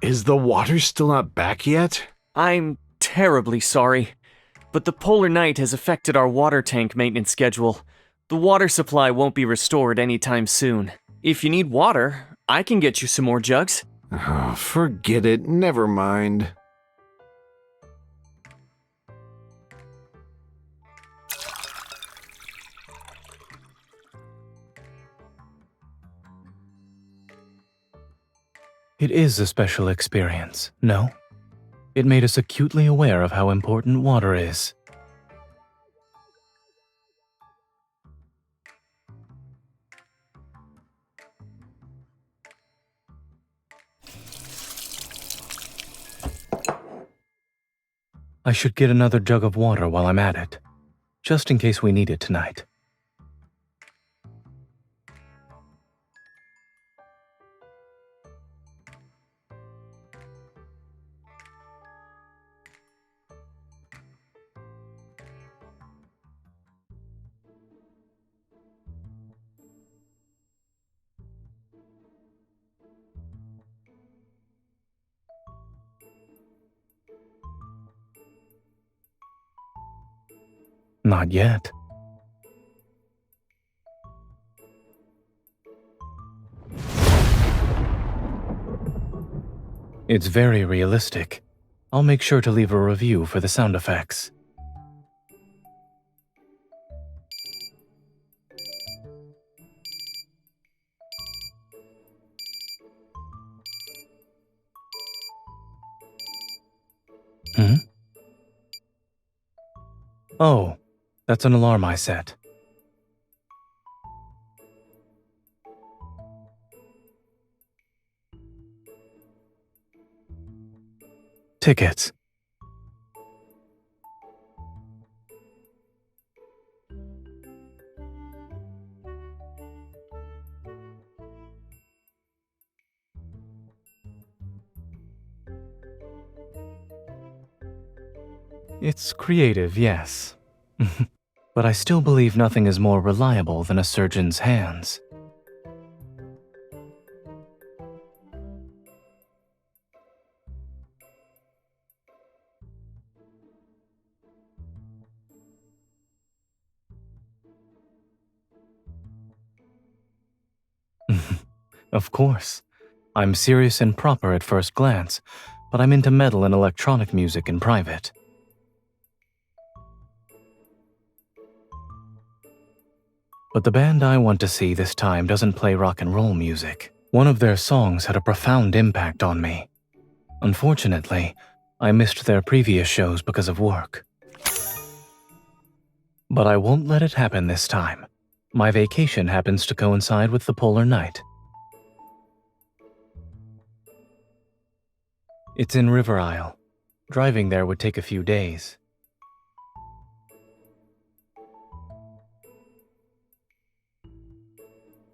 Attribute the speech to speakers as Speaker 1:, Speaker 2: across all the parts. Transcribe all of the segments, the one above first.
Speaker 1: Is the water still not back yet?
Speaker 2: I'm terribly sorry, but the polar night has affected our water tank maintenance schedule. The water supply won't be restored anytime soon. If you need water, I can get you some more jugs.
Speaker 1: Oh, forget it. Never mind.
Speaker 3: It is a special experience, no? It made us acutely aware of how important water is. I should get another jug of water while I'm at it, just in case we need it tonight. Not yet. It's very realistic. I'll make sure to leave a review for the sound effects. Hmm? Oh, that's an alarm I set. Tickets. It's creative, yes. But I still believe nothing is more reliable than a surgeon's hands. Of course. I'm serious and proper at first glance, but I'm into metal and electronic music in private. But the band I want to see this time doesn't play rock and roll music. One of their songs had a profound impact on me. Unfortunately, I missed their previous shows because of work. But I won't let it happen this time. My vacation happens to coincide with the polar night. It's in River Isle. Driving there would take a few days.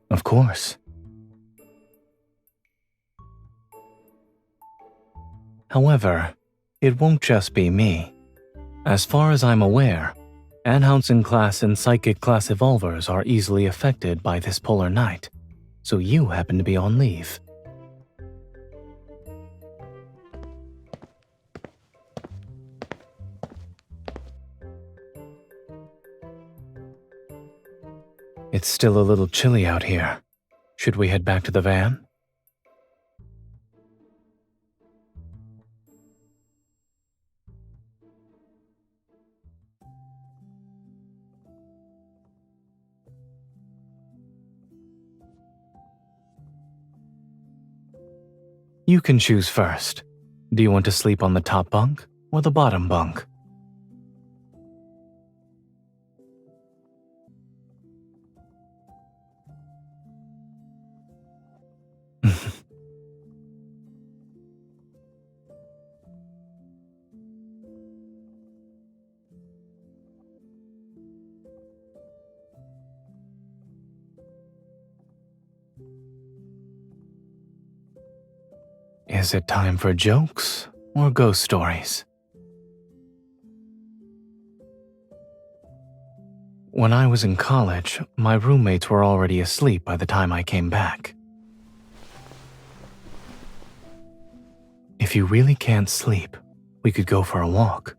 Speaker 3: Of course. However, it won't just be me. As far as I'm aware, Anhunsen class and Psychic class evolvers are easily affected by this polar night, so you happen to be on leave. It's still a little chilly out here. Should we head back to the van? You can choose first. Do you want to sleep on the top bunk or the bottom bunk? Is it time for jokes or ghost stories? When I was in college, my roommates were already asleep by the time I came back. If you really can't sleep, we could go for a walk.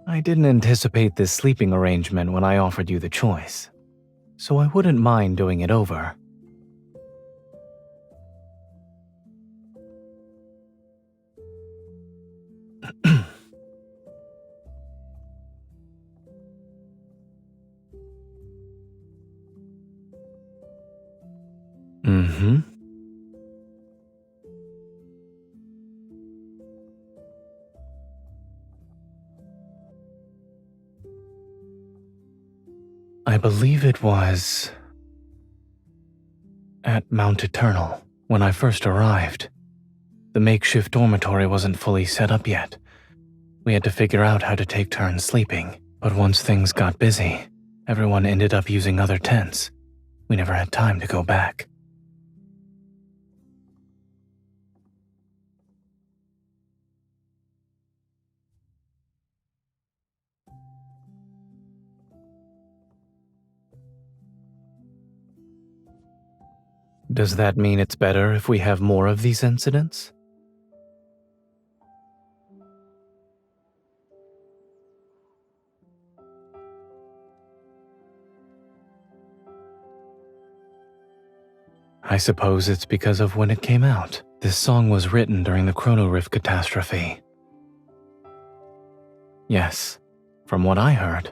Speaker 3: I didn't anticipate this sleeping arrangement when I offered you the choice, so I wouldn't mind doing it over. Mm-hmm. I believe it was at Mount Eternal when I first arrived. The makeshift dormitory wasn't fully set up yet. We had to figure out how to take turns sleeping, but once things got busy, everyone ended up using other tents. We never had time to go back. Does that mean it's better if we have more of these incidents? I suppose it's because of when it came out. This song was written during the Chrono Rift catastrophe. Yes, from what I heard,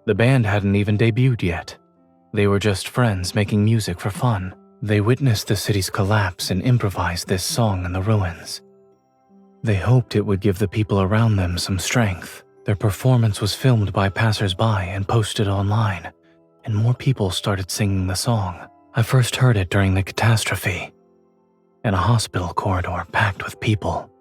Speaker 3: the band hadn't even debuted yet. They were just friends making music for fun. They witnessed the city's collapse and improvised this song in the ruins. They hoped it would give the people around them some strength. Their performance was filmed by passers-by and posted online, and more people started singing the song. I first heard it during the catastrophe, in a hospital corridor packed with people.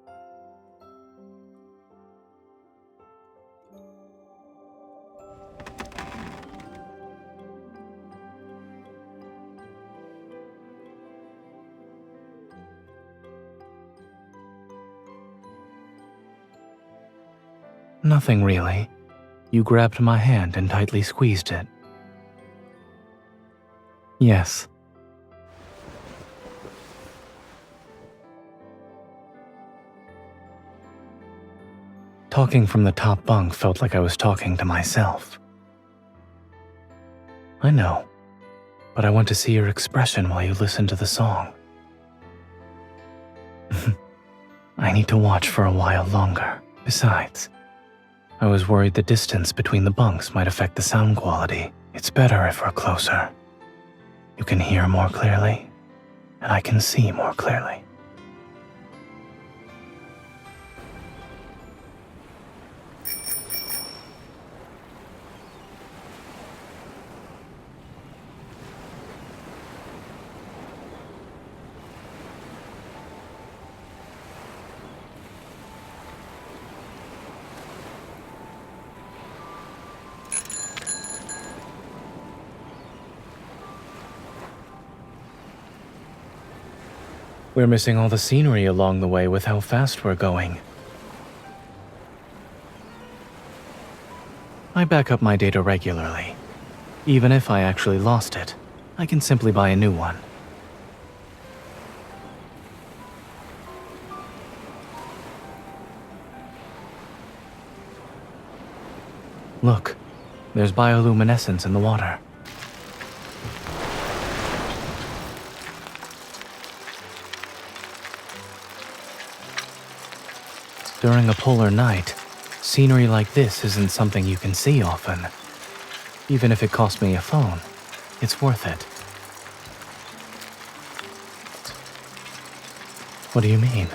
Speaker 3: Nothing really. You grabbed my hand and tightly squeezed it. Yes. Talking from the top bunk felt like I was talking to myself. I know, but I want to see your expression while you listen to the song. I need to watch for a while longer. Besides, I was worried the distance between the bunks might affect the sound quality. It's better if we're closer. You can hear more clearly, and I can see more clearly. We're missing all the scenery along the way with how fast we're going. I back up my data regularly. Even if I actually lost it, I can simply buy a new one. Look, there's bioluminescence in the water. During a polar night, scenery like this isn't something you can see often. Even if it cost me a phone, it's worth it. What do you mean?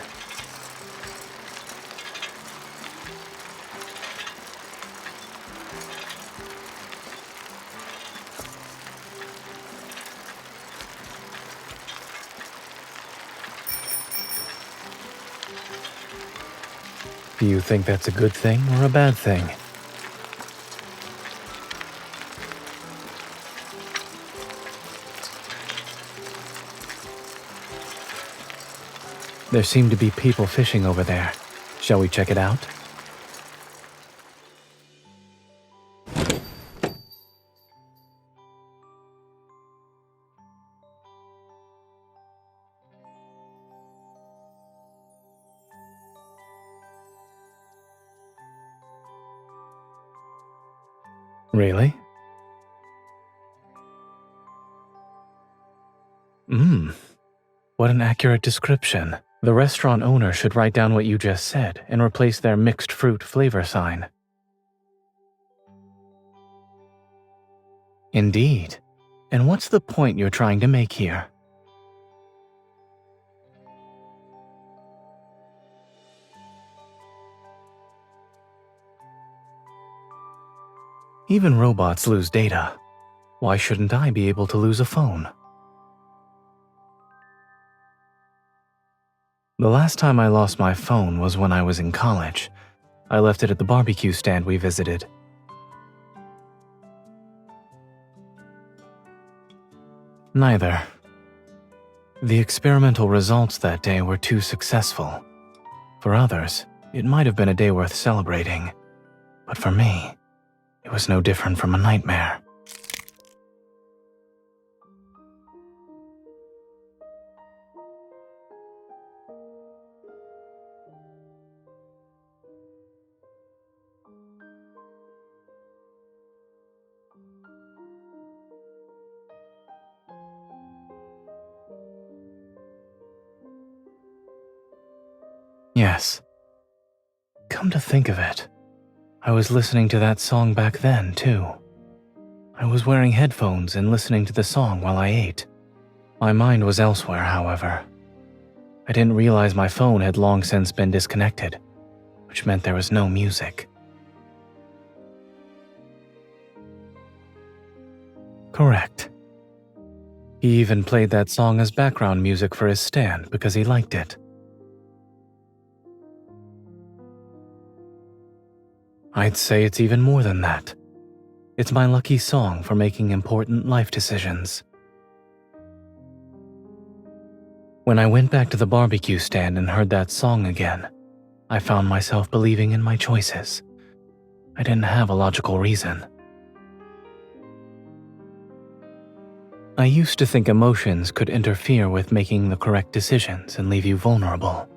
Speaker 3: Do you think that's a good thing or a bad thing? There seem to be people fishing over there. Shall we check it out? Really? What an accurate description. The restaurant owner should write down what you just said and replace their mixed fruit flavor sign. Indeed. And what's the point you're trying to make here? Even robots lose data. Why shouldn't I be able to lose a phone? The last time I lost my phone was when I was in college. I left it at the barbecue stand we visited. Neither. The experimental results that day were too successful. For others, it might have been a day worth celebrating. But for me, it was no different from a nightmare. Yes. Come to think of it, I was listening to that song back then, too. I was wearing headphones and listening to the song while I ate. My mind was elsewhere, however. I didn't realize my phone had long since been disconnected, which meant there was no music. Correct. He even played that song as background music for his stand because he liked it. I'd say it's even more than that. It's my lucky song for making important life decisions. When I went back to the barbecue stand and heard that song again, I found myself believing in my choices. I didn't have a logical reason. I used to think emotions could interfere with making the correct decisions and leave you vulnerable.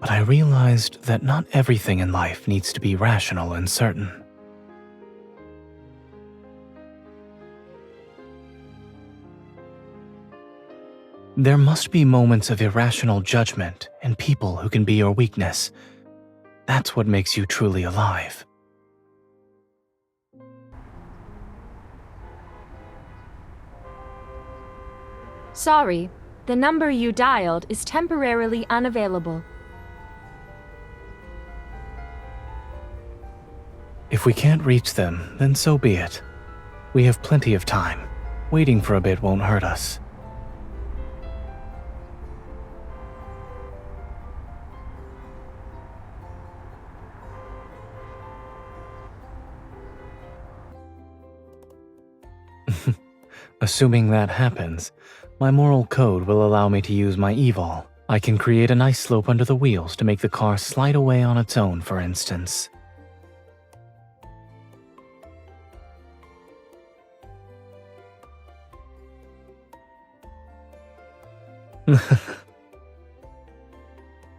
Speaker 3: But I realized that not everything in life needs to be rational and certain. There must be moments of irrational judgment and people who can be your weakness. That's what makes you truly alive.
Speaker 4: Sorry, the number you dialed is temporarily unavailable.
Speaker 3: If we can't reach them, then so be it. We have plenty of time. Waiting for a bit won't hurt us. Assuming that happens, my moral code will allow me to use my evil. I can create an ice slope under the wheels to make the car slide away on its own, for instance.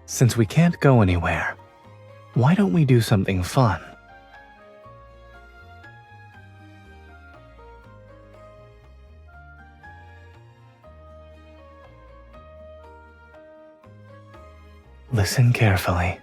Speaker 3: Since we can't go anywhere, why don't we do something fun? Listen carefully.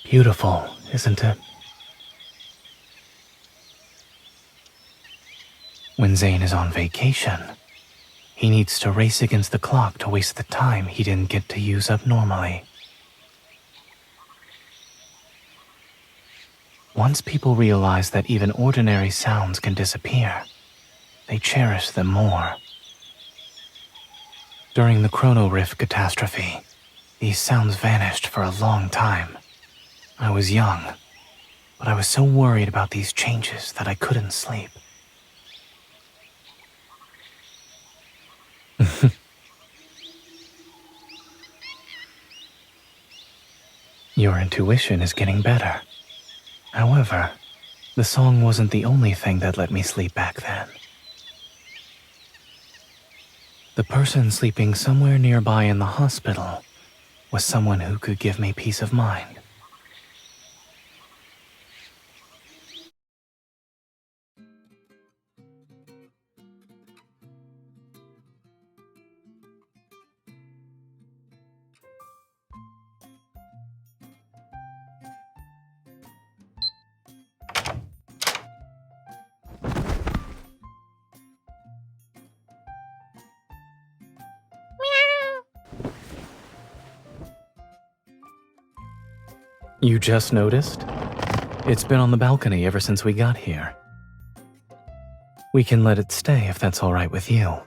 Speaker 3: Beautiful, isn't it? When Zayne is on vacation, he needs to race against the clock to waste the time he didn't get to use up normally. Once people realize that even ordinary sounds can disappear, they cherish them more. During the Chrono Rift catastrophe, these sounds vanished for a long time. I was young, but I was so worried about these changes that I couldn't sleep. Your intuition is getting better. However, the song wasn't the only thing that let me sleep back then. The person sleeping somewhere nearby in the hospital was someone who could give me peace of mind. You just noticed? It's been on the balcony ever since we got here. We can let it stay if that's all right with you.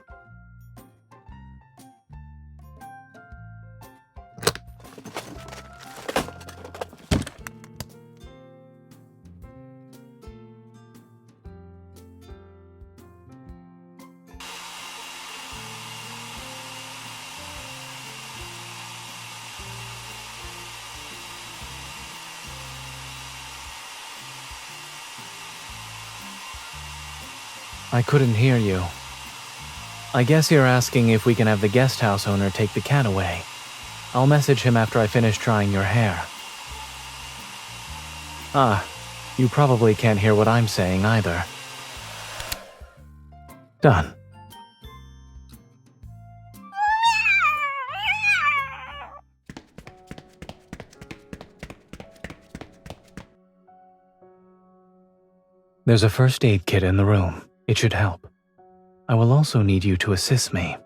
Speaker 3: I couldn't hear you. I guess you're asking if we can have the guest house owner take the cat away. I'll message him after I finish drying your hair. Ah, you probably can't hear what I'm saying either. Done. There's a first aid kit in the room. It should help. I will also need you to assist me.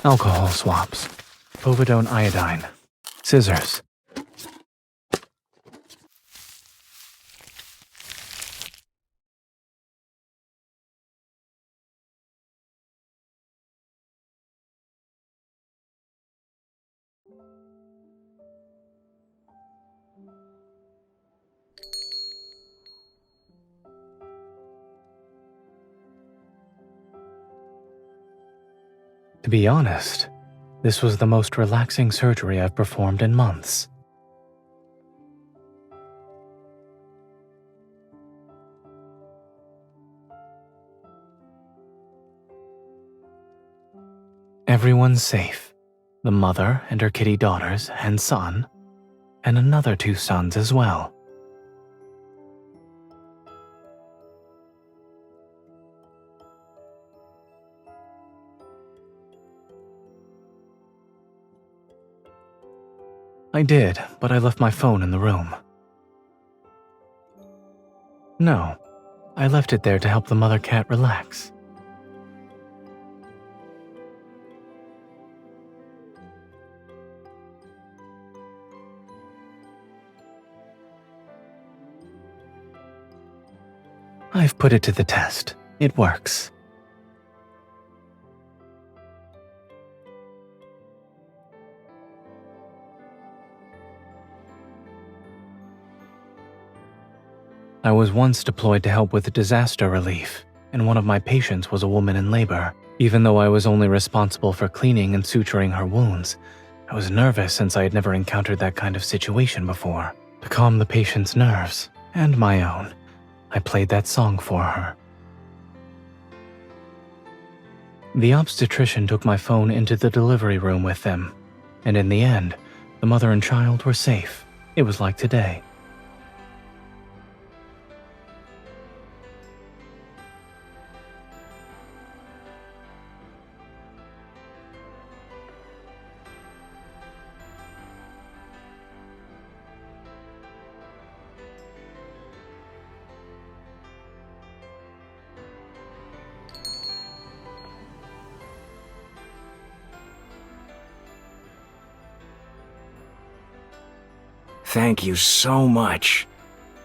Speaker 3: Alcohol swabs, povidone iodine, scissors. To be honest, this was the most relaxing surgery I've performed in months. Everyone's safe. The mother and her kitty daughters and son, and another 2 sons as well. I did, but I left my phone in the room. No, I left it there to help the mother cat relax. I've put it to the test. It works. I was once deployed to help with disaster relief, and one of my patients was a woman in labor. Even though I was only responsible for cleaning and suturing her wounds, I was nervous since I had never encountered that kind of situation before. To calm the patient's nerves, and my own, I played that song for her. The obstetrician took my phone into the delivery room with them, and in the end, the mother and child were safe. It was like today.
Speaker 5: Thank you so much.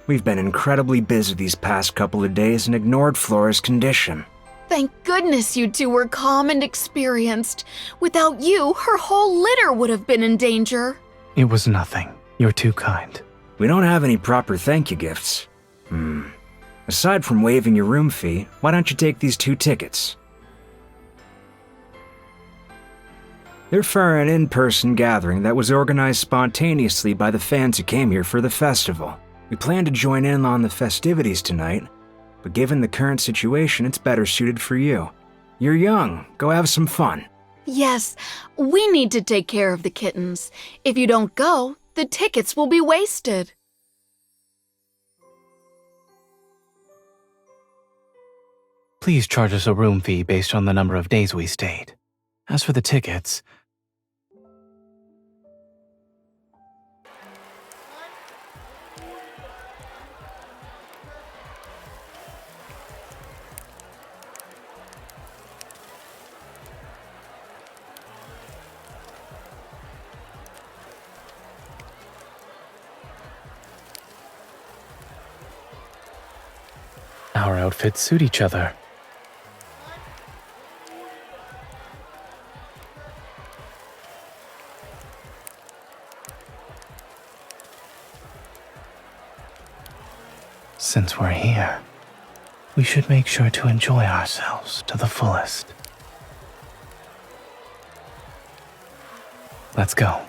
Speaker 5: We've been incredibly busy these past couple of days and ignored Flora's condition.
Speaker 6: Thank goodness you two were calm and experienced. Without you, her whole litter would have been in danger.
Speaker 3: It was nothing. You're too kind.
Speaker 5: We don't have any proper thank you gifts. Aside from waiving your room fee, why don't you take these 2 tickets? They're for an in-person gathering that was organized spontaneously by the fans who came here for the festival. We plan to join in on the festivities tonight, but given the current situation, it's better suited for you. You're young. Go have some fun.
Speaker 6: Yes, we need to take care of the kittens. If you don't go, the tickets will be wasted.
Speaker 3: Please charge us a room fee based on the number of days we stayed. As for the tickets, our outfits suit each other. Since we're here, we should make sure to enjoy ourselves to the fullest. Let's go.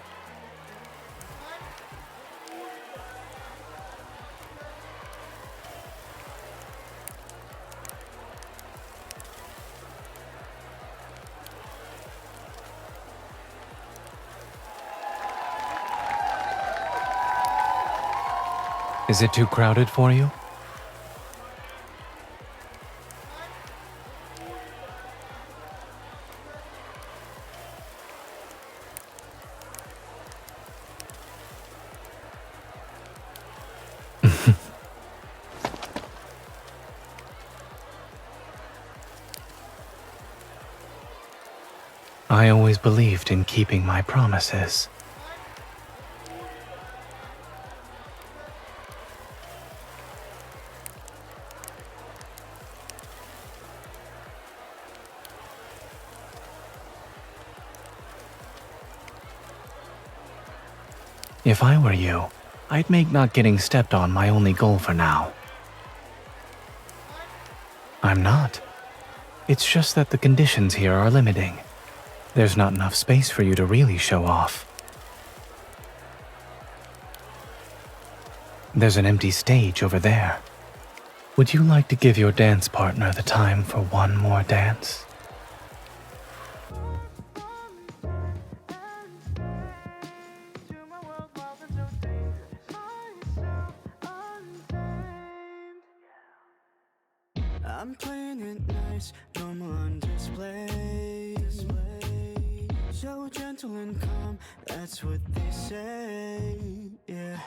Speaker 3: Is it too crowded for you? I always believed in keeping my promises. If I were you, I'd make not getting stepped on my only goal for now. I'm not. It's just that the conditions here are limiting. There's not enough space for you to really show off. There's an empty stage over there. Would you like to give your dance partner the time for one more dance?
Speaker 7: I'm playing it nice, normal on display. So gentle and calm, that's what they say, yeah.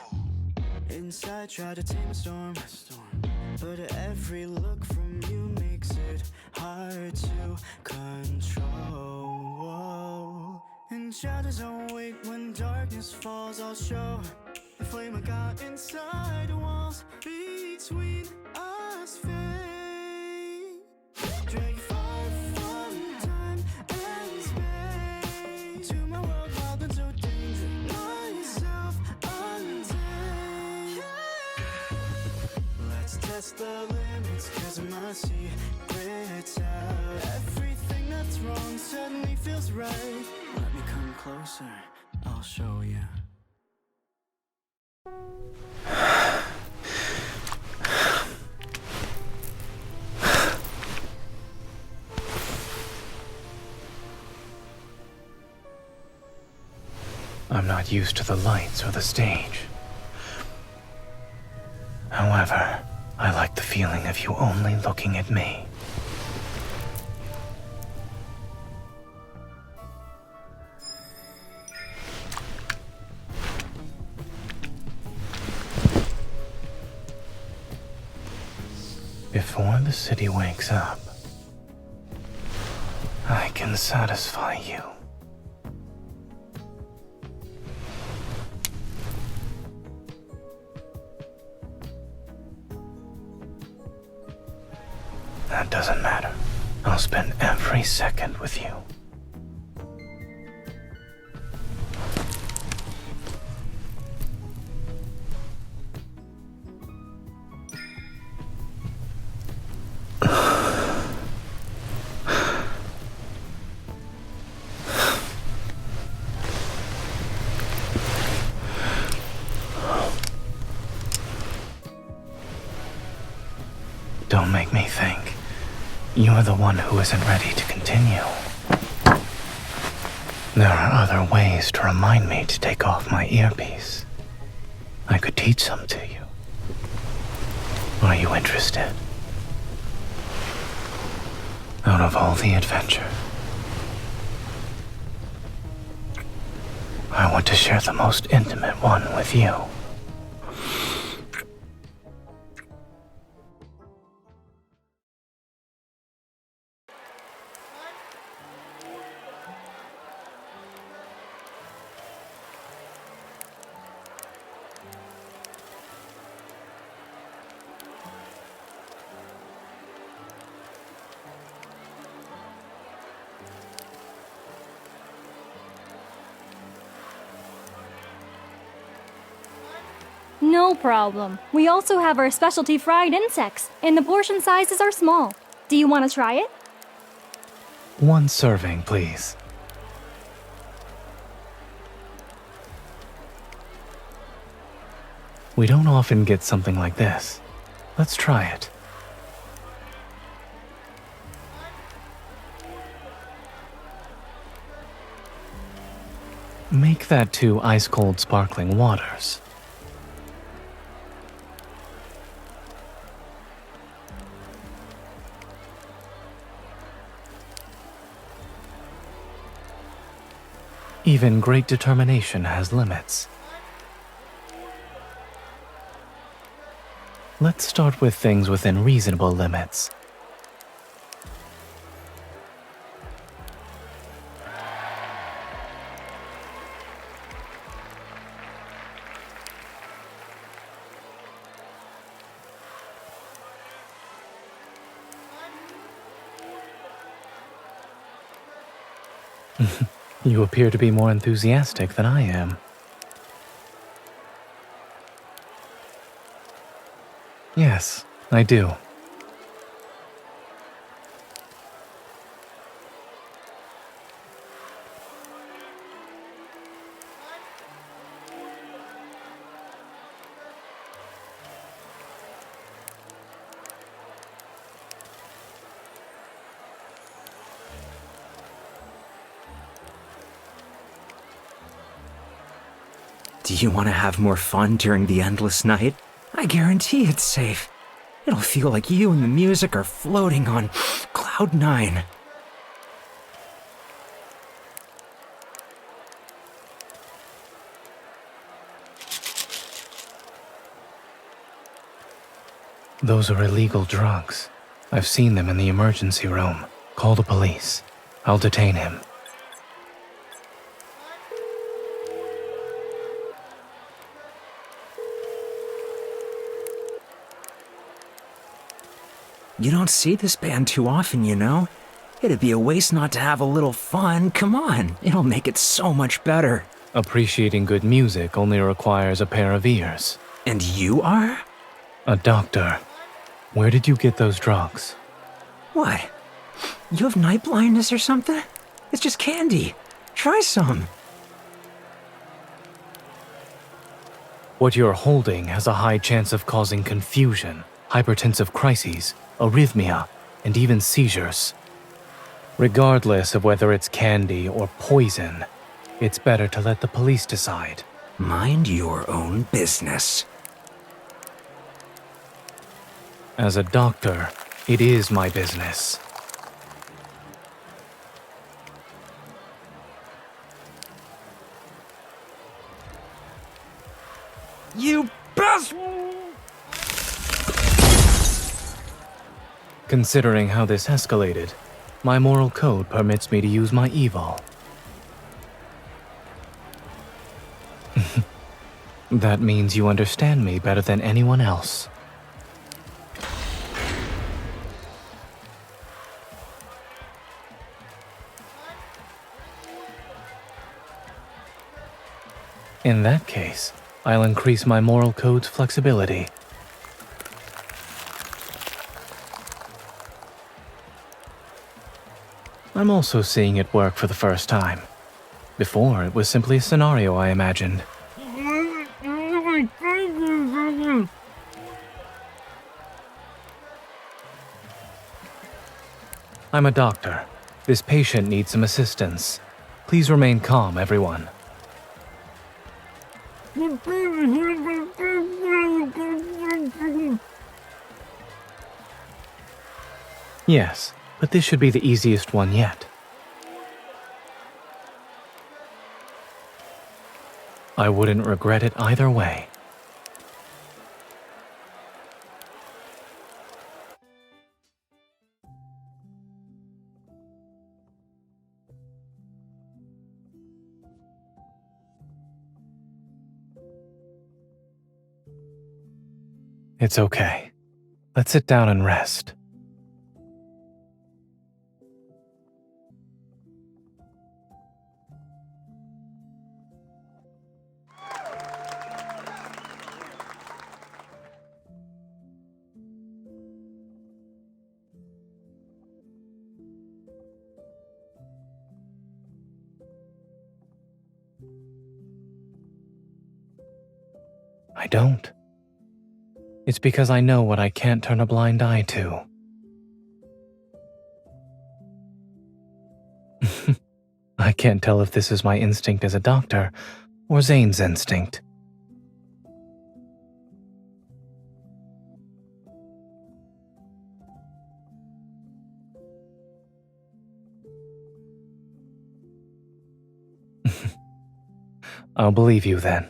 Speaker 7: Inside try to tame a storm, but every look from you makes it hard to control. In shadows I'll wait, when darkness falls I'll show the flame I got inside the walls between us fade. Drag far from time and space to my world wild and so dangerous. Myself untamed. Let's test the limits, cause my secret's out. Everything that's wrong suddenly feels right. Let me come closer, I'll show you.
Speaker 3: I'm not used to the lights or the stage. However, I like the feeling of you only looking at me. Before the city wakes up, I can satisfy you. That doesn't matter. I'll spend every second with you. Don't make me think. You're the one who isn't ready to continue. There are other ways to remind me to take off my earpiece. I could teach some to you. Are you interested? Out of all the adventure, I want to share the most intimate one with you.
Speaker 8: No problem. We also have our specialty fried insects, and the portion sizes are small. Do you want to try it?
Speaker 3: One serving, please. We don't often get something like this. Let's try it. Make that 2 ice-cold sparkling waters. Even great determination has limits. Let's start with things within reasonable limits. You appear to be more enthusiastic than I am. Yes, I do.
Speaker 5: Do you want to have more fun during the endless night? I guarantee it's safe. It'll feel like you and the music are floating on Cloud 9.
Speaker 3: Those are illegal drugs. I've seen them in the emergency room. Call the police. I'll detain him.
Speaker 5: You don't see this band too often, you know? It'd be a waste not to have a little fun. Come on, it'll make it so much better.
Speaker 3: Appreciating good music only requires a pair of ears.
Speaker 5: And you are?
Speaker 3: A doctor. Where did you get those drugs?
Speaker 5: What? You have night blindness or something? It's just candy. Try some.
Speaker 3: What you're holding has a high chance of causing confusion, hypertensive crises, arrhythmia, and even seizures. Regardless of whether it's candy or poison, it's better to let the police decide.
Speaker 5: Mind your own business.
Speaker 3: As a doctor, it is my business.
Speaker 5: You best...
Speaker 3: Considering how this escalated, my moral code permits me to use my evil. That means you understand me better than anyone else. In that case, I'll increase my moral code's flexibility. I'm also seeing it work for the first time. Before, it was simply a scenario I imagined. I'm a doctor. This patient needs some assistance. Please remain calm, everyone. Yes, but this should be the easiest one yet. I wouldn't regret it either way. It's okay. Let's sit down and rest. I don't. It's because I know what I can't turn a blind eye to. I can't tell if this is my instinct as a doctor or Zayne's instinct. I'll believe you then.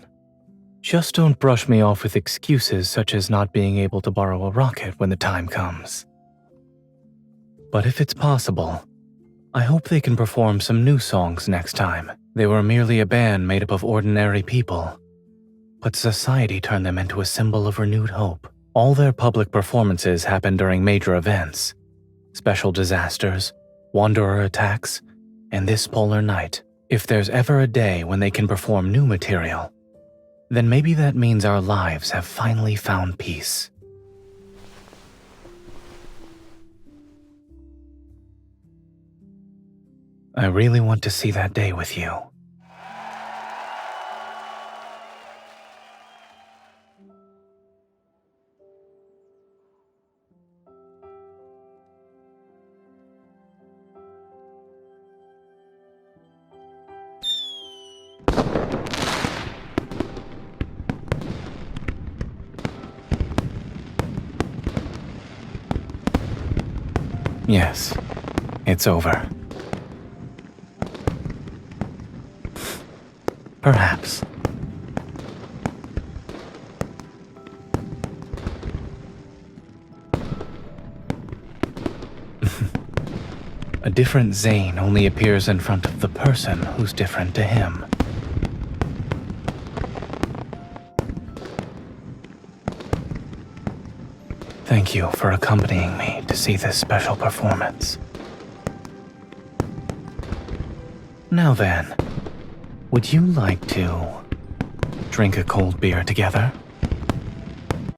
Speaker 3: Just don't brush me off with excuses such as not being able to borrow a rocket when the time comes. But if it's possible, I hope they can perform some new songs next time. They were merely a band made up of ordinary people, but society turned them into a symbol of renewed hope. All their public performances happen during major events, special disasters, wanderer attacks, and this polar night. If there's ever a day when they can perform new material, then maybe that means our lives have finally found peace. I really want to see that day with you. Yes, it's over. Perhaps. A different Zayne only appears in front of the person who's different to him. Thank you for accompanying me to see this special performance. Now then, would you like to drink a cold beer together?